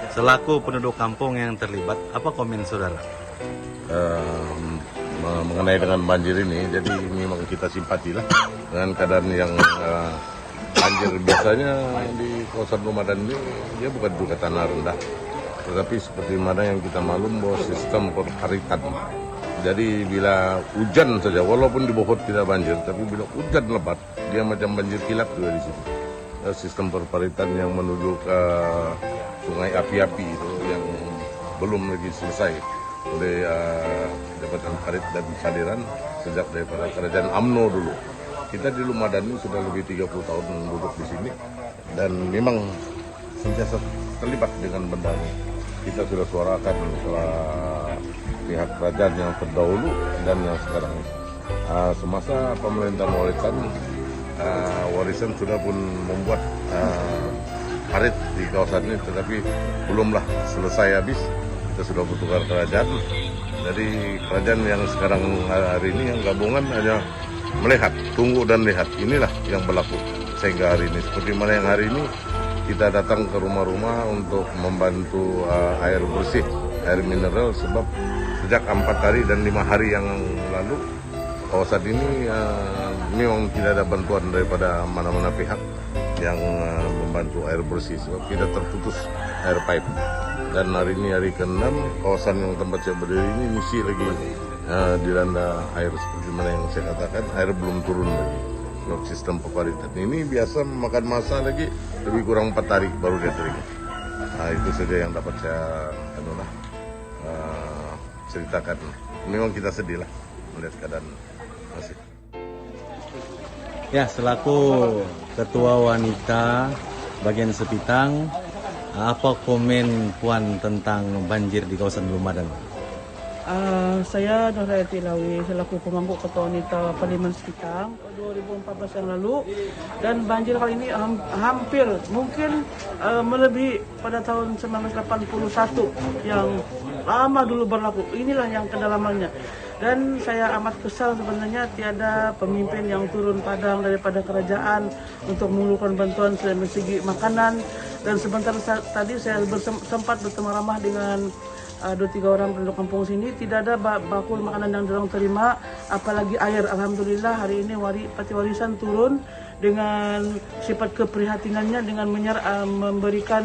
Selaku penduduk kampung yang terlibat, apa komen saudara? Mengenai dengan banjir ini, jadi memang kita simpati lah dengan keadaan yang banjir. Biasanya di kawasan Ramadan ini dia bukan juga tanah rendah, tetapi seperti mana yang kita maklum bahwa sistem perharitan. Jadi bila hujan saja, walaupun di Bohot tidak banjir, tapi bila hujan lebat, dia macam banjir kilat juga di sini. Sistem perparitan yang menuju ke sungai api-api itu yang belum lagi selesai oleh Jabatan Parit dan Saliran sejak daripada kerajaan UMNO dulu. Kita di Lumajang ini sudah lebih 30 tahun duduk di sini dan memang sentiasa terlibat dengan benda ini. Kita sudah suarakan pihak kerajaan yang terdahulu dan yang sekarang. Semasa pemerintahan warisan sudah pun membuat parit di kawasan ini, tetapi belumlah selesai habis. Kita sudah bertukar kerajaan. Jadi kerajaan yang sekarang hari ini yang gabungan hanya melihat, tunggu dan lihat. Inilah yang berlaku sehingga hari ini. Seperti mana yang hari ini kita datang ke rumah-rumah untuk membantu air bersih, air mineral, sebab sejak 4 hari dan 5 hari yang lalu kawasan ini memang tidak ada bantuan daripada mana-mana pihak yang membantu air bersih sebab tidak terputus air pipe. Dan hari ini hari ke-6 kawasan yang tempat saya berdiri ini masih lagi dilanda air seperti mana yang saya katakan, air belum turun lagi. Sebab sistem peparitan ini biasa memakan masa lagi lebih kurang 4 hari baru dia teringat. Itu saja yang dapat saya ceritakan. Memang kita sedih lah melihat keadaan masih. Ya, selaku Ketua Wanita Bagian Sepitang, apa komen Puan tentang banjir di kawasan Lumajang? Saya Nurhayati Lawi selaku pemangku Ketua Wanita Parlimen Sepitang 2014 yang lalu, dan banjir kali ini hampir mungkin melebihi pada tahun 1981 yang lama dulu berlaku. Inilah yang kedalamannya. Dan saya amat kesal sebenarnya tiada pemimpin yang turun padang daripada kerajaan untuk mengumpulkan bantuan dari segi makanan. Dan sebentar tadi saya sempat bertemu ramah dengan 2-3 orang penduduk kampung sini, tidak ada bakul makanan yang dorong terima, apalagi air. Alhamdulillah hari ini Parti Warisan turun dengan sifat keprihatinannya dengan memberikan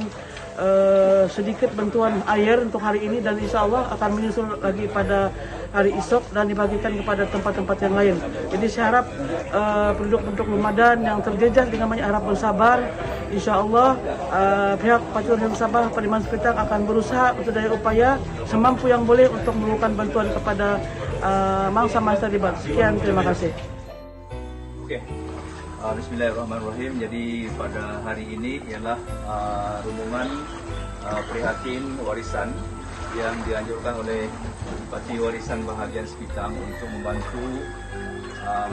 sedikit bantuan air untuk hari ini, dan insya Allah akan menyusul lagi pada hari esok dan dibagikan kepada tempat-tempat yang lain. Jadi saya harap penduduk-penduduk Lumajang yang terjejas dengan banyak harap bersabar. Insya Allah pihak Parti Warisan Sabah Parlimen Sepitang akan berusaha untuk daya upaya semampu yang boleh untuk memberikan bantuan kepada mangsa-mangsa terlibat. Sekian, terima kasih. Oke. Bismillahirrahmanirrahim. Jadi pada hari ini ialah rombongan prihatin warisan yang dianjurkan oleh Parti Warisan Bahagian Sepitang untuk membantu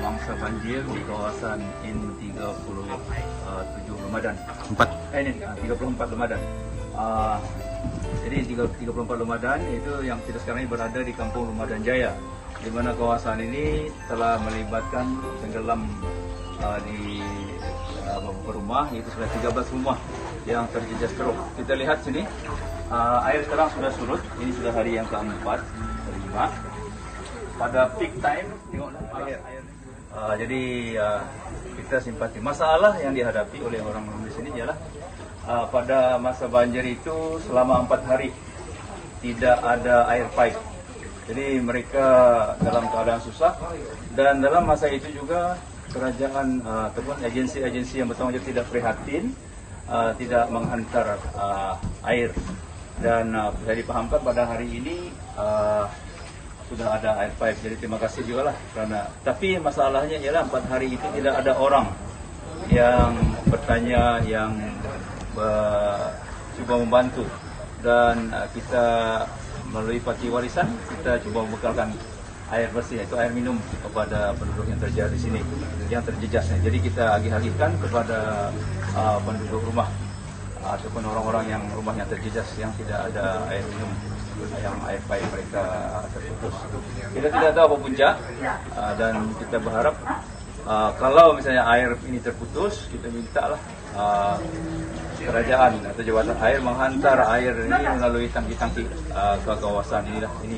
mangsa banjir di kawasan N37 Lumajang. 34 Lumajang. Jadi 34 Lumajang itu yang kita sekarang ini berada di Kampung Lumajang Jaya, di mana kawasan ini telah melibatkan tenggelam di beberapa rumah, yaitu sudah 13 rumah yang terjejas keruh. Kita lihat sini, air sekarang sudah surut. Ini sudah hari yang keempat, kelima. Pada peak time, tengoklah air. Jadi kita simpati. Masalah yang dihadapi oleh orang-orang di sini ialah pada masa banjir itu selama 4 hari tidak ada air pipe. Jadi mereka dalam keadaan susah, dan dalam masa itu juga kerajaan ataupun agensi-agensi yang bertanggung jawab tidak prihatin, tidak menghantar air, dan saya dipahamkan pada hari ini sudah ada air pipe. Jadi terima kasih juga lah karena, tapi masalahnya ialah 4 hari itu tidak ada orang yang bertanya, yang coba membantu, dan kita melalui Parti Warisan kita coba membekalkan air bersih, yaitu air minum kepada penduduk yang terjejas di sini, yang terjejas. Jadi kita agih-agihkan kepada penduduk rumah ataupun orang-orang yang rumahnya terjejas yang tidak ada air minum, yang air pipe mereka terputus. Kita tidak tahu apa punca, dan kita berharap Kalau misalnya air ini terputus, kita minta lah kerajaan atau jabatan air menghantar air ini melalui tangki-tangki ke kawasan inilah ini.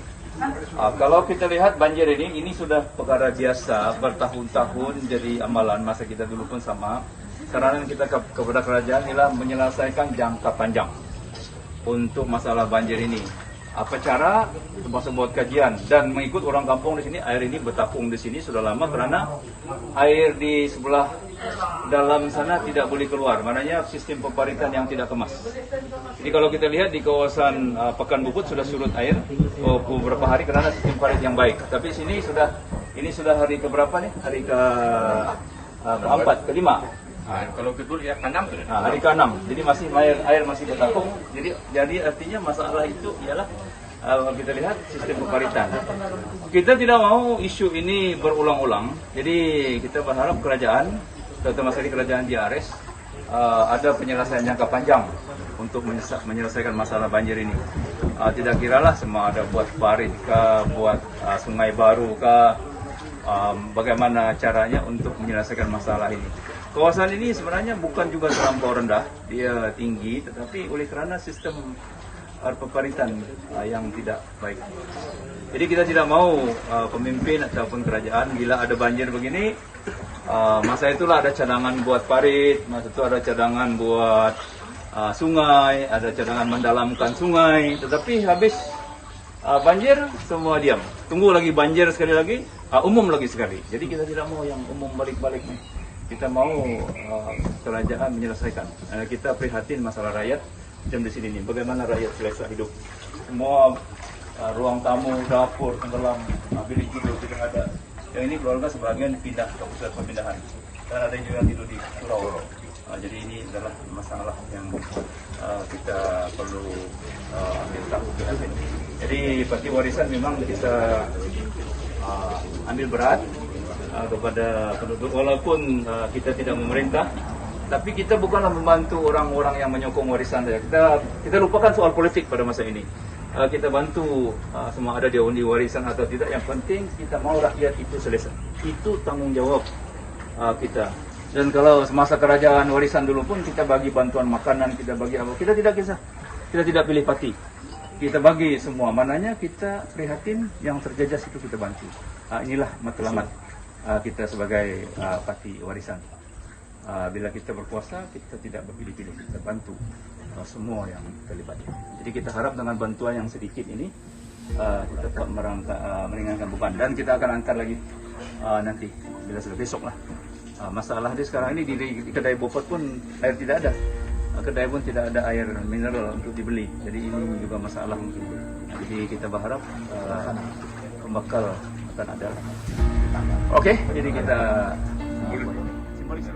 Kalau kita lihat banjir ini sudah perkara biasa bertahun-tahun, jadi amalan masa kita dulu pun sama. Saran kita kepada kerajaan ialah menyelesaikan jangka panjang untuk masalah banjir ini. Apa cara? Termasuk buat kajian dan mengikut orang kampung di sini. Air ini bertapung di sini sudah lama karena air di sebelah dalam sana tidak boleh keluar. Maknanya sistem peparitan yang tidak kemas. Jadi kalau kita lihat di kawasan Pekan Bukut sudah surut air beberapa hari karena sistem parit yang baik. Tapi sini ini sudah hari keberapa nih? Hari keempat, kelima. Kalau kedua ya ke-6 sudah. Hari ke-6. Jadi masih air masih bertapung. Jadi artinya masalah itu ialah kita lihat sistem peparitan. Kita tidak mau isu ini berulang-ulang. Jadi kita berharap kerajaan, terutama sekali kerajaan DRS, ada penyelesaian jangka panjang untuk menyelesaikan masalah banjir ini. Tidak kiralah semua ada buat parit kah, buat sungai baru kah, bagaimana caranya untuk menyelesaikan masalah ini. Kawasan ini sebenarnya bukan juga terlampau rendah, dia tinggi, tetapi oleh kerana sistem peparitan yang tidak baik. Jadi kita tidak mau pemimpin ataupun kerajaan bila ada banjir begini, masa itulah ada cadangan buat parit, masa itu ada cadangan buat sungai, ada cadangan mendalamkan sungai, tetapi habis banjir semua diam. Tunggu lagi banjir sekali lagi, umum lagi sekali. Jadi kita tidak mau yang umum balik-balik nih. Kita mau kerajaan menyelesaikan. Kita prihatin masalah rakyat macam di sini nih. Bagaimana rakyat selesa hidup. Semua ruang tamu, dapur, tenggelam, bilik tidur tidak ada. Yang ini keluarga sebagian pindah ke pusat pemindahan. Dan ada juga yang tidur di surau. Jadi ini adalah masalah yang kita perlu ambil tahu. Jadi parti warisan memang kita ambil berat kepada penduduk, walaupun kita tidak memerintah, tapi kita bukanlah membantu orang-orang yang menyokong warisan saja. Kita lupakan soal politik pada masa ini. Kita bantu semua ada di undi warisan atau tidak. Yang penting kita mau rakyat itu selesai. Itu tanggung jawab kita. Dan kalau semasa kerajaan warisan dulu pun kita bagi bantuan makanan, kita bagi apa. Kita tidak kisah. Kita tidak pilih parti. Kita bagi semua. Mananya kita prihatin yang terjejas itu kita bantu. Inilah matlamat kita sebagai parti warisan. Bila kita berkuasa, kita tidak berpilih-pilih, kita bantu semua yang terlibat. Jadi kita harap dengan bantuan yang sedikit ini kita dapat meringankan beban. Dan kita akan angkat lagi nanti, bila sudah besok lah. Masalah di sekarang ini di kedai Bopot pun air tidak ada. Kedai pun tidak ada air mineral untuk dibeli. Jadi ini juga masalah mungkin. Jadi kita berharap pembakal akan ada. Oke, jadi kita simbolis.